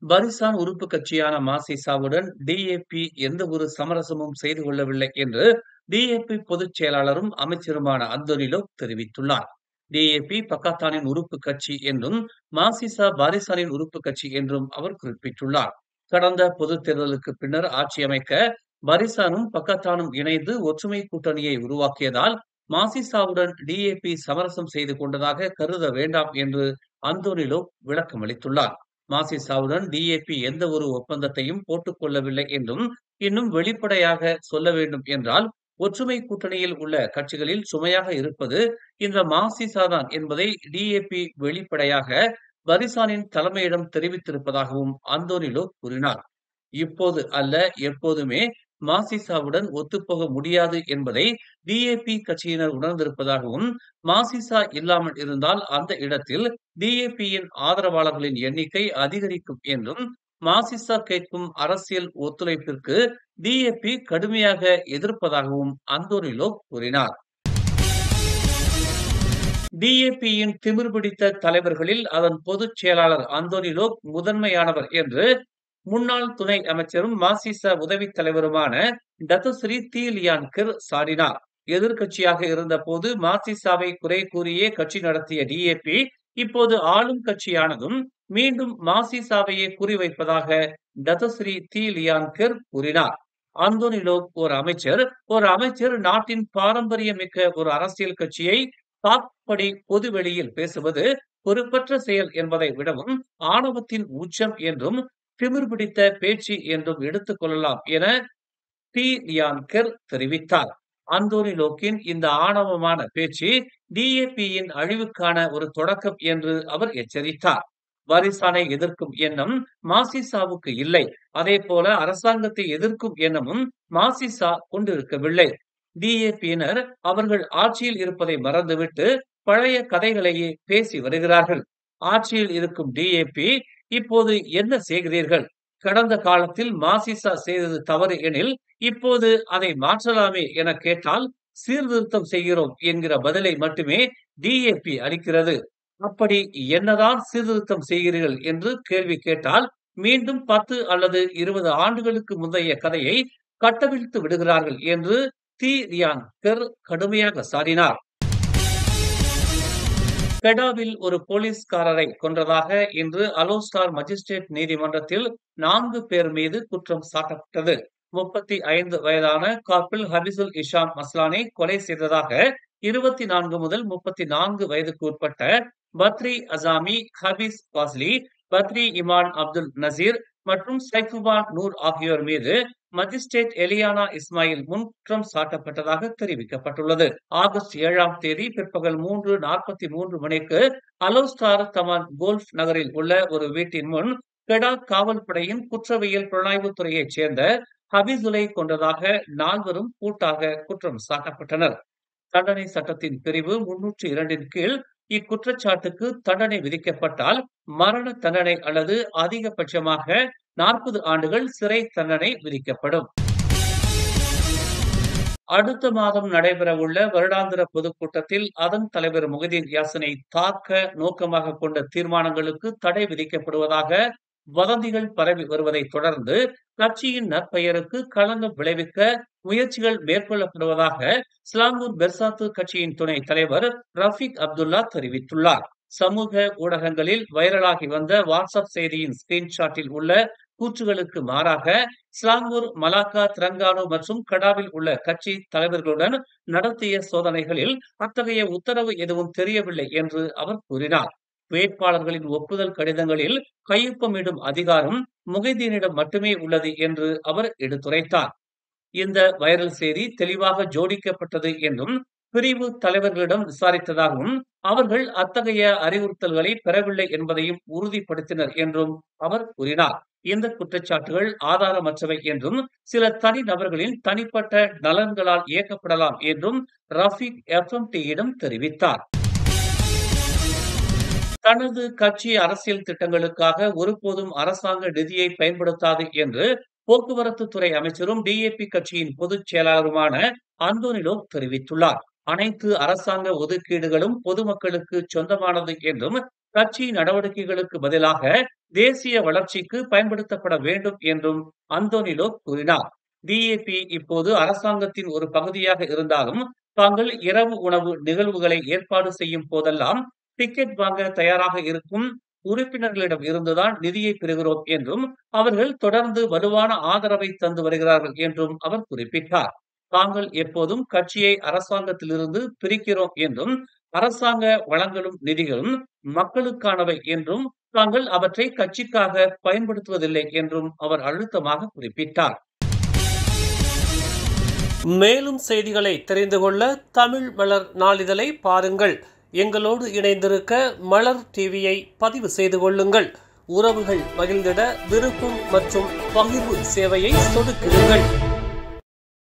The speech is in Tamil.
பரிசான் உறுப்பு கட்சியான மாசிசாவுடன் டிஏபி எந்த ஒரு சமரசமும் செய்து கொள்ளவில்லை என்று டிஏபி பொதுச் செயலாளரும் அமைச்சருமான அந்தோனிலோ தெரிவித்துள்ளார். டிஏபி பக்காத்தானின் உறுப்பு கட்சி என்றும் மாசிசா பாரிசானின் உறுப்பு கட்சி என்றும் அவர் குறிப்பிட்டுள்ளார். கடந்த பொதுத் தேர்தலுக்கு பின்னர் ஆட்சி அமைக்க பரிசானும் பக்காத்தானும் இணைந்து ஒற்றுமை கூட்டணியை உருவாக்கியதால் மாசிசாவுடன் டிஏபி சமரசம் செய்து கொண்டதாக கருத வேண்டாம் என்று அந்தோனிலோ விளக்கம் அளித்துள்ளார். மாசிசாவுடன் டிஏபி எந்த ஒரு ஒப்பந்தத்தையும் போட்டுக் கொள்ளவில்லை என்றும், இன்னும் வெளிப்படையாக சொல்ல வேண்டும் என்றால், ஒற்றுமை கூட்டணியில் உள்ள கட்சிகளில் சுமையாக இருப்பது இந்த மாசிசா தான் என்பதை டிஏபி வெளிப்படையாக பரிசானின் தலைமையிடம் தெரிவித்திருப்பதாகவும் அந்தோனிலோ கூறினார். இப்போது அல்ல, எப்போதுமே மாசிசாவுடன் ஒத்துப்போக முடியாது என்பதை டிஏபி கட்சியினர் உணர்ந்திருப்பதாகவும், மாசிசா இல்லாமல் இருந்தால் அந்த இடத்தில் டிஏபியின் ஆதரவாளர்களின் எண்ணிக்கை அதிகரிக்கும் என்றும், மாசிசா கேட்கும் அரசியல் ஒத்துழைப்பிற்கு டிஏபி கடுமையாக எதிர்ப்பதாகவும் அந்தோனிலோ கூறினார். டிஏபியின் திமிர் பிடித்த தலைவர்களில் அதன் பொதுச் செயலாளர் அந்தோனிலோ முதன்மையானவர் என்று முன்னாள் துணை அமைச்சரும் மாசிசா உதவித் தலைவருமான டத்துஸ்ரீ தி லியான் கிர் சாடினார். எதிர்க்கட்சியாக இருந்தபோது மாசிசாவை குறை கூறியே கட்சி நடத்திய டிஏபி இப்போது ஆளும் கட்சியானதும் மீண்டும் மாசிசாவையே குறிவைப்பதாக டத்துஸ்ரீ தி லியான் கிர் கூறினார். அந்தோனிலோ ஒரு அமைச்சர் நாட்டின் பாரம்பரியமிக்க ஒரு அரசியல் கட்சியை தாக்கும்படி பொது வெளியில் பேசுவது பொறுப்பற்ற செயல் என்பதை விடவும் ஆணவத்தின் உச்சம் என்றும் திமிர் பிடித்த பேச்சு என்றும் எடுத்துக் கொள்ளலாம் என டி லியான் கிர் தெரிவித்தார். அந்தோனிலோக்கின் இந்த ஆணவமான பேச்சு டிஏபியின் அழிவுக்கான ஒரு தொடக்கம் என்று அவர் எச்சரித்தார். பரிசானை எதிர்க்கும் எண்ணம் மாசிசாவுக்கு இல்லை. அதே போல அரசாங்கத்தை எதிர்க்கும் எண்ணமும் மாசிசா கொண்டிருக்கவில்லை. டிஏபியினர் அவர்கள் ஆட்சியில் இருப்பதை மறந்துவிட்டு பழைய கதைகளையே பேசி வருகிறார்கள். ஆட்சியில் இருக்கும் டிஏபி இப்போது என்ன செய்கிறீர்கள்? கடந்த காலத்தில் மாசிசா செய்தது தவறு எனில் இப்போது அதை மாற்றலாமே என கேட்டால் சீர்திருத்தம் செய்கிறோம் என்கிற பதிலை மட்டுமே டிஏபி அளிக்கிறது. அப்படி என்னதான் சீர்திருத்தம் செய்கிறீர்கள் என்று கேள்வி கேட்டால் மீண்டும் 10 அல்லது 20 ஆண்டுகளுக்கு முந்தைய கதையை கட்டவிழ்த்து விடுகிறார்கள் என்று தி லியான் கிர் கடுமையாக சாடினார். கெடாவில் ஒரு போலீஸ்காரரை கொன்றதாக இன்று அலோஸ்டார் மஜிஸ்ட்ரேட் நீதிமன்றத்தில் 4 பேர் மீது குற்றம் சாட்டப்பட்டது. 35 வயதான கார்பில் ஹபிசுல் இஷாம் மஸ்லானை கொலை செய்ததாக 24 முதல் 34 வயதுக்கு உட்பட்ட பத்ரி அசாமி, ஹபீஸ் பாஸ்லி, பத்ரி இமான் அப்துல் நசீர் மற்றும் சைஃபுபான் நூர் ஆகியோர் மீது மஜிஸ்ட்ரேட் எலியானா இஸ்மாயில் முன் குற்றம் சாட்டப்பட்டதாக தெரிவிக்கப்பட்டுள்ளது. ஆகஸ்ட் 7ஆம் தேதி பிற்பகல் 3:43 மணிக்கு அலோஸ்டார் தமான் கோல்ஃப் நகரில் உள்ள ஒரு வீட்டின் முன் கெடா காவல்படையின் குற்றவியல் புலனாய்வு துறையைச் சேர்ந்த ஹபீசுலை கொன்றதாக 4 கூட்டாக குற்றம் சாட்டப்பட்டனர். தண்டனை சட்டத்தின் பிரிவு 302 கீழ் இக்குற்றச்சாட்டுக்கு தண்டனை விதிக்கப்பட்டால் மரண தண்டனை அல்லது அதிகபட்சமாக 40 ஆண்டுகள் சிறை தண்டனை விதிக்கப்படும். அடுத்த மாதம் நடைபெறவுள்ள வருடாந்திர பொதுக்கூட்டத்தில் அதன் தலைவர் முஹிதீன் யாசினை தாக்க நோக்கமாக கொண்ட தீர்மானங்களுக்கு தடை விதிக்கப்படுவதாக வதந்திகள் பரவி வருவதை தொடர்ந்து கட்சியின் நற்பெயருக்கு களங்கம் விளைவிக்க முயற்சிகள் மேற்கொள்ளப்படுவதாக ஸ்லாங்கூர் பெர்சாத்து கட்சியின் துணை தலைவர் ரஃபீக் அப்துல்லா தெரிவித்துள்ளார். சமூக ஊடகங்களில் வைரலாகி வந்த வாட்ஸ்அப் செய்தியின் ஸ்கிரீன்ஷாட்டில் உள்ள கூற்றுகளுக்கு மாறாக ஸ்லாங்கூர், மலாக்கா, திரங்கானு மற்றும் கடாவில் உள்ள கட்சி தலைவர்களுடன் நடத்திய சோதனைகளில் அத்தகைய உத்தரவு எதுவும் தெரியவில்லை என்று அவர் கூறினார். வேட்பாளர்களின் ஒப்புதல் கடிதங்களில் கையொப்பமிடும் அதிகாரம் முஹிதீனிடம் மட்டுமே உள்ளது என்று அவர் எடுத்துரைத்தார். இந்த வைரல் செய்தி தெளிவாக ஜோடிக்கப்பட்டது என்றும், பிரிவு தலைவர்களிடம் விசாரித்ததாகவும், அவர்கள் அத்தகைய அறிவுறுத்தல்களை பெறவில்லை என்பதையும் உறுதிப்படுத்தினர் என்றும் அவர் கூறினார். இந்த குற்றச்சாட்டுகள் ஆதாரமற்றவை என்றும், சில தனி நபர்களின் தனிப்பட்ட நலன்களால் இயக்கப்படலாம் என்றும் ரஃபீக் எஃப்எம்டியிடம் தெரிவித்தார். தனது கட்சி அரசியல் திட்டங்களுக்காக ஒருபோதும் அரசாங்க நிதியை பயன்படுத்தாது என்று போக்குவரத்து துறை அமைச்சரும் டிஏபி கட்சியின் பொதுச் செயலாளருமான அந்தோனிலோ தெரிவித்துள்ளார். அனைத்து அரசாங்க ஒதுக்கீடுகளும் பொதுமக்களுக்கு சொந்தமானது என்றும், கட்சி நடவடிக்கைகளுக்கு பதிலாக தேசிய வளர்ச்சிக்கு பயன்படுத்தப்பட வேண்டும் என்றும் அந்தோனி லோக் கூறினார். DAP இப்போது அரசாங்கத்தின் ஒரு பகுதியாக இருந்தாலும் தாங்கள் இரவு உணவு நிகழ்வுகளை ஏற்பாடு செய்யும் போதெல்லாம் டிக்கெட் வாங்க தயாராக இருக்கும் உறுப்பினர்களிடம் இருந்துதான் நிதியை பெறுகிறோம் என்றும் அவர்கள் தொடர்ந்து வலுவான ஆதரவை தந்து வருகிறார்கள் என்றும் அவர் குறிப்பிட்டார். தாங்கள் எப்போதும் கட்சியை அரசாங்கத்திலிருந்து பிரிக்கிறோம் என்றும் அரசாங்க வளங்களும் நிதிகளும் மக்களுக்கானவை என்றும் தாங்கள் அவற்றை கட்சிக்காக பயன்படுத்துவதில்லை என்றும் அவர் அழுத்தமாக குறிப்பிட்டார். மேலும் செய்திகளை தெரிந்து கொள்ள தமிழ் மலர் நாளிதழை பாருங்கள். எங்களோடு இணைந்திருக்க மலர் டிவியை பதிவு செய்து கொள்ளுங்கள். உறவுகள் மகிழ்ந்திட விருப்பம் மற்றும் பகிர்வு சேவையை சொடுக்கிடுங்கள்.